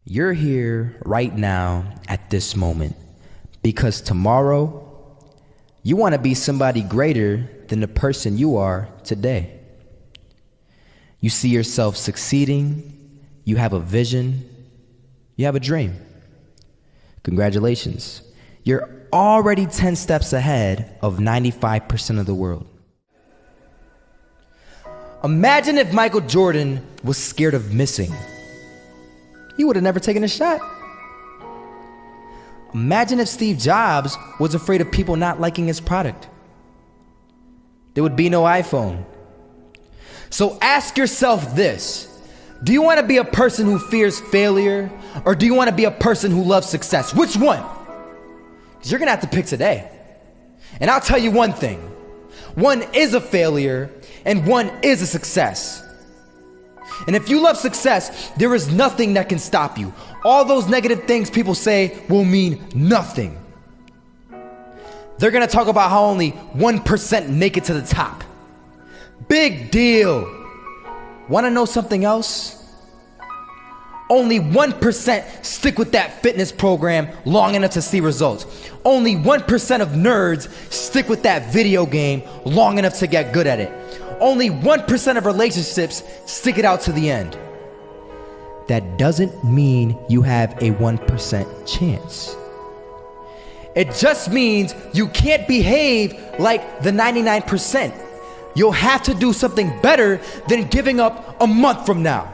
You're here right now at this moment because tomorrow you want to be somebody greater than the person you are today. You see yourself succeeding, you have a vision, you have a dream. Congratulations. You're already 10 steps ahead of 95% of the world. Imagine if Michael Jordan was scared of missing. He would have never taken a shot. Imagine if Steve Jobs was afraid of people not liking his product. There would be no iPhone. So ask yourself this: do you want to be a person who fears failure, or do you want to be a person who loves success? Which one? Because you're gonna have to pick today. And I'll tell you one thing: one is a failure and one is a success. And if you love success, there is nothing that can stop you. All those negative things people say will mean nothing. They're gonna talk about how only 1% make it to the top. Big deal. Wanna know something else? Only 1% stick with that fitness program long enough to see results. Only 1% of nerds stick with that video game long enough to get good at it. Only 1% of relationships stick it out to the end. That doesn't mean you have a 1% chance. It just means you can't behave like the 99%. You'll have to do something better than giving up a month from now.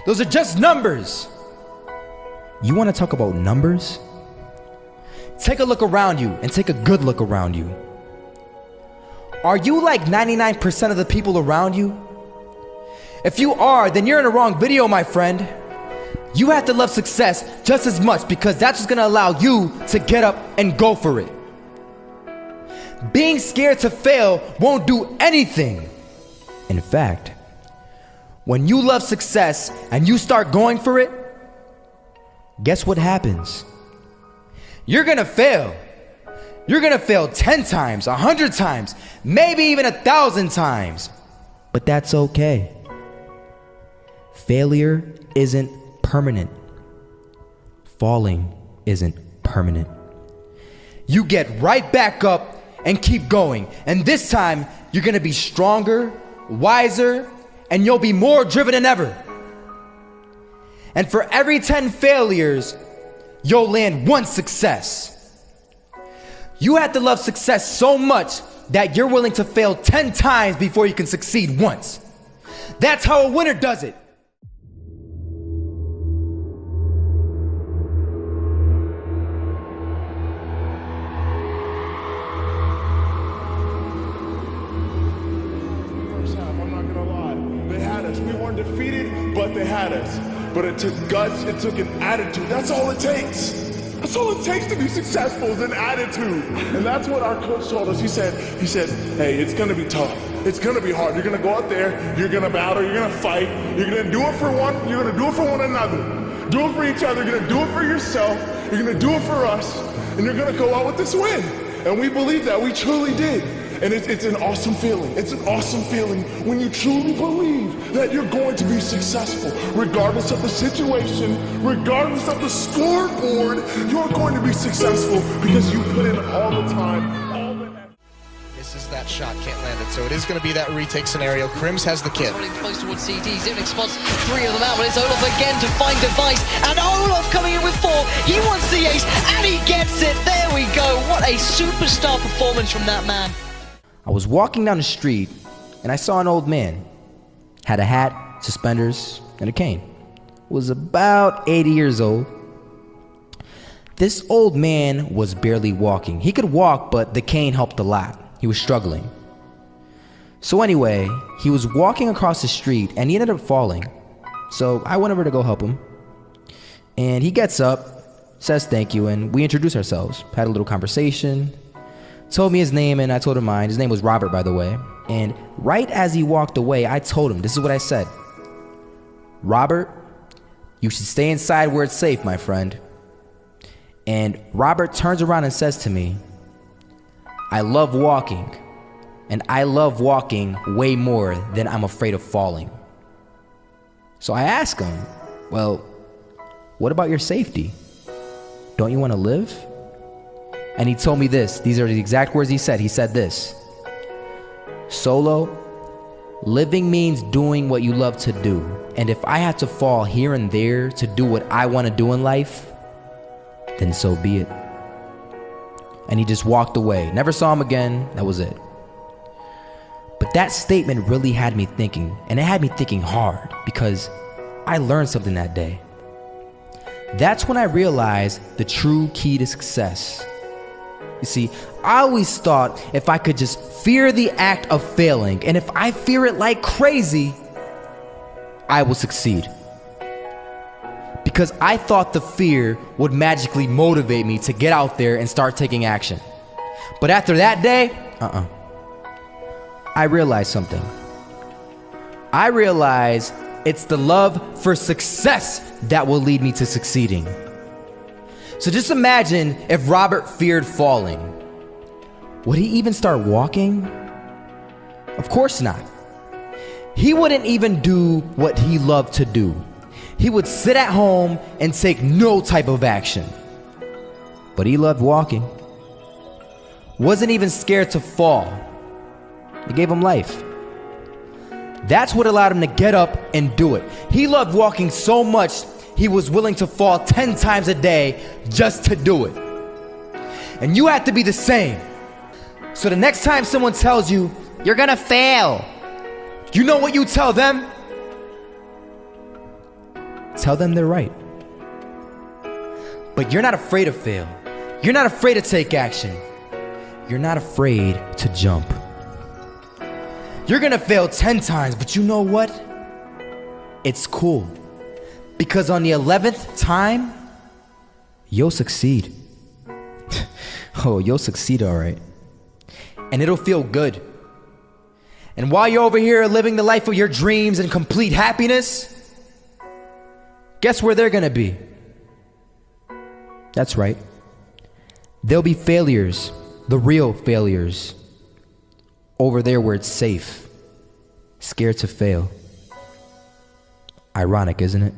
Those are just numbers. You want to talk about numbers? Take a look around you and take a good look around you. Are you like 99% of the people around you? If you are, then you're in the wrong video, my friend. You have to love success just as much because that's what's gonna allow you to get up and go for it. Being scared to fail won't do anything. In fact, when you love success and you start going for it, guess what happens? You're gonna fail. You're gonna fail 10 times, 100 times, maybe even 1,000 times. But that's okay. Failure isn't permanent. Falling isn't permanent. You get right back up and keep going. And this time, you're gonna be stronger, wiser, and you'll be more driven than ever. And for every 10 failures, you'll land one success. You have to love success so much that you're willing to fail 10 times before you can succeed once. That's how a winner does it. First half, I'm not gonna lie. They had us. We weren't defeated, but they had us. But it took guts, it took an attitude. That's all it takes. That's all it takes to be successful is an attitude. And that's what our coach told us. He said, hey, it's gonna be tough. It's gonna be hard. You're gonna go out there, you're gonna battle, you're gonna fight, you're gonna do it for one, you're gonna do it for one another. Do it for each other, you're gonna do it for yourself, you're gonna do it for us, and you're gonna go out with this win. And we believe that, we truly did. And it's an awesome feeling. It's an awesome feeling when you truly believe that you're going to be successful. Regardless of the situation, regardless of the scoreboard, you're going to be successful because you put in all the time, all the effort. Misses that shot, can't land it. So it is going to be that retake scenario. Crims has the kid. Running close towards CT. Zivnik spots 3 of them out, but it's Olaf again to find Device. And Olaf coming in with 4. He wants the ace, and he gets it. There we go. What a superstar performance from that man. I was walking down the street and I saw an old man. Had a hat, suspenders, and a cane. Was about 80 years old. This old man was barely walking. He could walk, but the cane helped a lot. He was struggling. So anyway, he was walking across the street and he ended up falling. So I went over to go help him. And he gets up, says thank you, and we introduced ourselves. Had a little conversation. Told me his name and I told him mine. His name was Robert, by the way. And right as he walked away, I told him, this is what I said. Robert, you should stay inside where it's safe, my friend. And Robert turns around and says to me, I love walking. And I love walking way more than I'm afraid of falling. So I asked him, well, what about your safety? Don't you want to live? And he told me this. These are the exact words he said. He said this: Solo, living means doing what you love to do. And if I had to fall here and there to do what I want to do in life, then so be it. And he just walked away. Never saw him again. That was it. But that statement really had me thinking, and it had me thinking hard, because I learned something that day. That's when I realized the true key to success. You see, I always thought if I could just fear the act of failing, and if I fear it like crazy, I will succeed. Because I thought the fear would magically motivate me to get out there and start taking action. But after that day, I realized something. I realized it's the love for success that will lead me to succeeding. So just imagine if Robert feared falling. Would he even start walking? Of course not. He wouldn't even do what he loved to do. He would sit at home and take no type of action. But he loved walking. Wasn't even scared to fall. It gave him life. That's what allowed him to get up and do it. He loved walking so much, he was willing to fall 10 times a day just to do it. And you have to be the same. So the next time someone tells you, you're gonna fail, you know what you tell them? Tell them they're right. But you're not afraid to fail. You're not afraid to take action. You're not afraid to jump. You're gonna fail 10 times, but you know what? It's cool. Because on the 11th time, you'll succeed. Oh, you'll succeed, all right. And it'll feel good. And while you're over here living the life of your dreams and complete happiness, guess where they're gonna be? That's right. They'll be failures, the real failures. Over there where it's safe, scared to fail. Ironic, isn't it?